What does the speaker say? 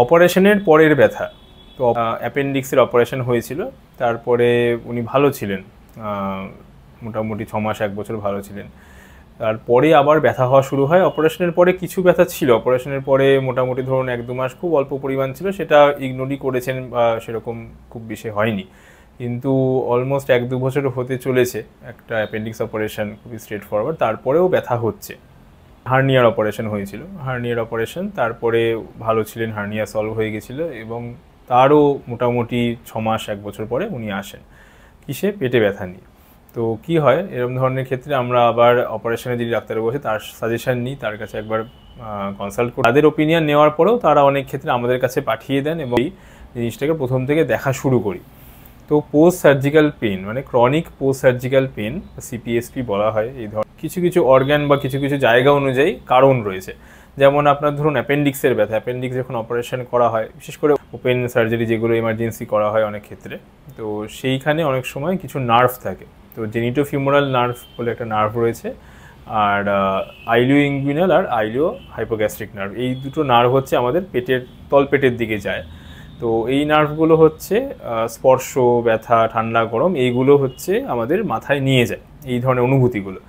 অপারেশনের পরের ব্যথা। তো অ্যাপেন্ডিক্সের অপারেশন হয়েছিল, তারপরে উনি ভালো ছিলেন, মোটামুটি 6 মাস 1 বছর ভালো ছিলেন। তারপরে আবার ব্যথা হওয়া শুরু হয়। অপারেশনের পরে কিছু ব্যথা ছিল, অপারেশনের পরে মোটামুটি ধরুন 1-2 মাস খুব অল্প পরিমাণ ছিল, সেটা ইগনোরই করেছেন বা সেরকম খুব বেশি হয়নি। কিন্তু অলমোস্ট 1-2 বছর হতে চলেছে একটা অ্যাপেন্ডিক্স অপারেশন, খুবই স্ট্রেট ফরওয়ার্ড, তারপরেও ব্যথা হচ্ছে। হার্নিয়ার অপারেশন হয়েছিল, হার্নিয়ার অপারেশন, তারপরে ভালো ছিলেন, হার্নিয়া সলভ হয়ে গেছিলো এবং তারও মোটামুটি 6 মাস 1 বছর পরে উনি আসেন কিসে, পেটে ব্যথা নিয়ে। তো কি হয় এরকম ধরনের ক্ষেত্রে আমরা আবার অপারেশনে যিনি ডাক্তার বসে তার সাজেশন নিই, তার কাছে একবার কনসাল্ট করি। তাদের ওপিনিয়ন নেওয়ার পরেও তারা অনেক ক্ষেত্রে আমাদের কাছে পাঠিয়ে দেন এবং এই জিনিসটাকে প্রথম থেকে দেখা শুরু করি। তো পোস্ট সার্জিক্যাল পেন মানে chronic post surgical pain, CPSP বলা হয়, এই ধরনের কিছু কিছু অর্গান বা কিছু কিছু জায়গা অনুযায়ী কারণ রয়েছে। যেমন আপনার ধরুন অ্যাপেন্ডিক্সের ব্যথা, অ্যাপেন্ডিক্স যখন অপারেশন করা হয়, বিশেষ করে ওপেন সার্জারি যেগুলো এমার্জেন্সি করা হয় অনেক ক্ষেত্রে, তো সেইখানে অনেক সময় কিছু নার্ভ থাকে। তো জেনিটোফিউমোরাল নার্ভ বলে একটা নার্ভ রয়েছে, আর আইলিও ইনগুইনাল আর আইলিও হাইপোগ্যাস্ট্রিক নার্ভ, এই দুটো নার্ভ হচ্ছে আমাদের পেটের তলপেটের দিকে যায়। তো এই নার্ভগুলো হচ্ছে স্পর্শ, ব্যথা, ঠান্ডা, গরম, এইগুলো হচ্ছে আমাদের মাথায় নিয়ে যায় এই ধরনের অনুভূতিগুলো।